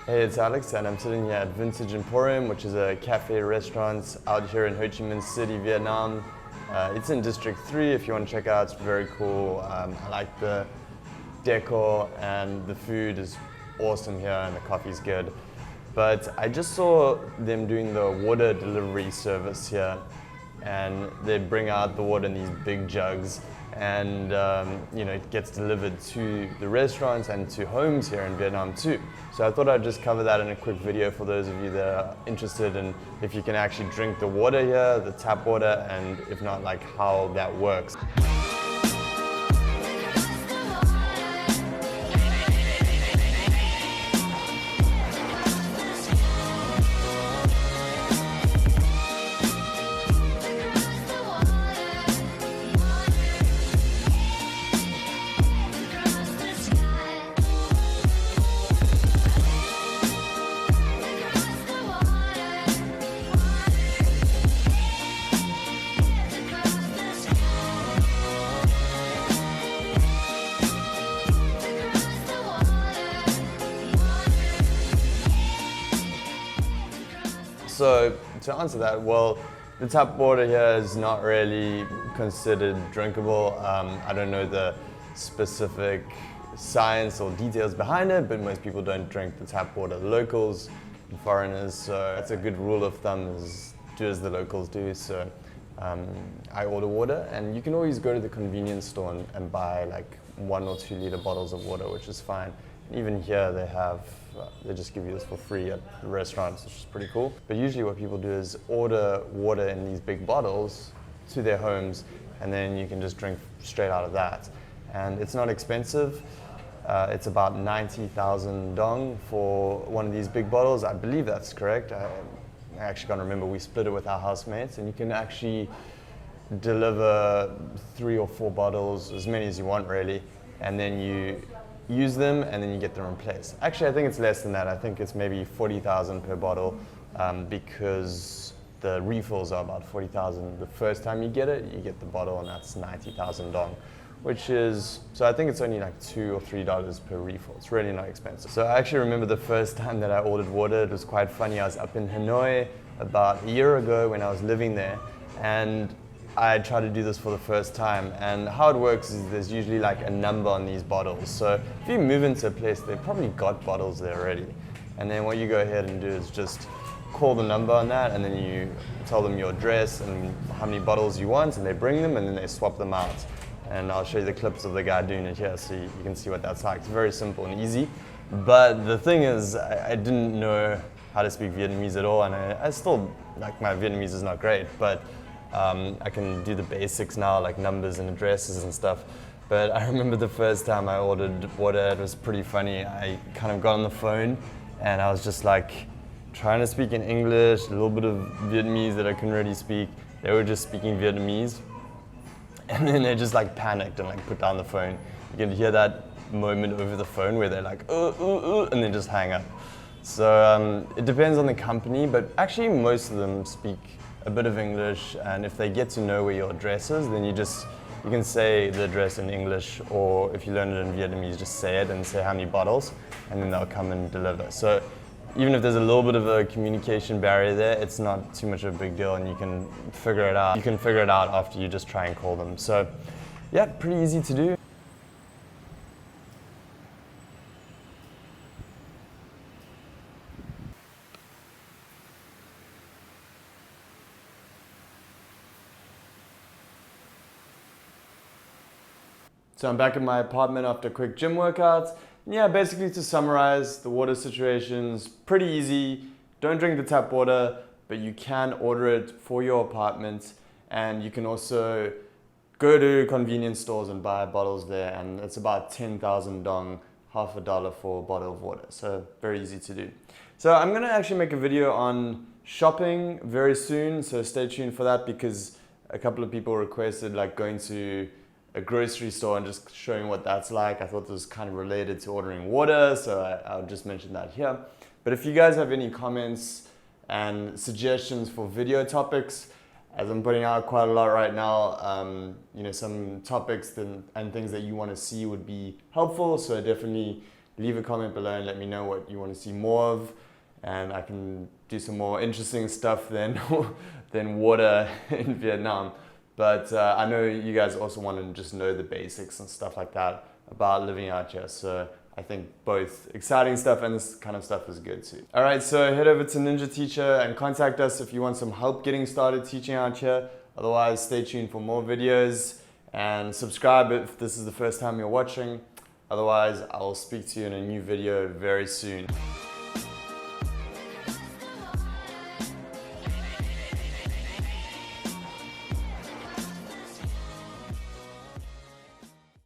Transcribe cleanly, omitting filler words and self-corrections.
Hey, it's Alex and I'm sitting here at Vintage Emporium, which is a cafe restaurant out here in Ho Chi Minh City, Vietnam. It's in District 3 if you want to check it out. It's very cool. I like the decor and the food is awesome here and the coffee's good. But I just saw them doing the water delivery service here, and they bring out the water in these big jugs, and it gets delivered to the restaurants and to homes here in Vietnam too. So I thought I'd just cover that in a quick video for those of you that are interested in if you can actually drink the water here, the tap water, and if not, like how that works. So to answer that, well, the tap water here is not really considered drinkable. I don't know the specific science or details behind it, but most people don't drink the tap water. Locals and foreigners, so that's a good rule of thumb, is do as the locals do. So I order water, and you can always go to the convenience store and buy like 1 or 2 liter bottles of water, which is fine. And even here they just give you this for free at the restaurants, which is pretty cool. But usually what people do is order water in these big bottles to their homes, and then you can just drink straight out of that. And it's not expensive. It's about 90,000 dong for one of these big bottles. I believe that's correct. I actually can't remember. We split it with our housemates, and you can actually deliver 3 or 4 bottles, as many as you want really, and then you use them and then you get them replaced. Actually, I think it's less than that. I think it's maybe 40,000 per bottle, because the refills are about 40,000. The first time you get it, you get the bottle, and that's 90,000 dong, which is, so I think it's only like $2 or $3 per refill. It's really not expensive. So I actually remember the first time that I ordered water. It was quite funny. I was up in Hanoi about a year ago when I was living there, and I tried to do this for the first time, and how it works is there's usually like a number on these bottles. So if you move into a place, they've probably got bottles there already. And then what you go ahead and do is just call the number on that, and then you tell them your address and how many bottles you want, and they bring them, and then they swap them out. And I'll show you the clips of the guy doing it here so you can see what that's like. It's very simple and easy. But the thing is, I didn't know how to speak Vietnamese at all, and I still, like, my Vietnamese is not great, but I can do the basics now, like numbers and addresses and stuff. But I remember the first time I ordered water, it was pretty funny. I kind of got on the phone and I was just like trying to speak in English, a little bit of Vietnamese that I couldn't really speak. They were just speaking Vietnamese. And then they just like panicked and like put down the phone. You can hear that moment over the phone where they're like, and then just hang up. So it depends on the company, but actually most of them speak a bit of English, and if they get to know where your address is, then you can say the address in English, or if you learn it in Vietnamese, just say it and say how many bottles, and then they'll come and deliver. So even if there's a little bit of a communication barrier there, it's not too much of a big deal, and you can figure it out. You can figure it out after you just try and call them. So yeah, pretty easy to do. So I'm back in my apartment after a quick gym workout. And yeah, basically to summarize, the water situation's pretty easy. Don't drink the tap water, but you can order it for your apartment. And you can also go to convenience stores and buy bottles there. And it's about 10,000 dong, $50 for a bottle of water. So very easy to do. So I'm gonna actually make a video on shopping very soon. So stay tuned for that, because a couple of people requested like going to a grocery store and just showing what that's like. I thought this was kind of related to ordering water, so I'll just mention that here. But if you guys have any comments and suggestions for video topics, as I'm putting out quite a lot right now, some topics and things that you want to see would be helpful. So definitely leave a comment below and let me know what you want to see more of, and I can do some more interesting stuff than water in Vietnam. But I know you guys also want to just know the basics and stuff like that about living out here. So I think both exciting stuff and this kind of stuff is good too. All right, so head over to Ninja Teacher and contact us if you want some help getting started teaching out here. Otherwise, stay tuned for more videos and subscribe if this is the first time you're watching. Otherwise, I'll speak to you in a new video very soon.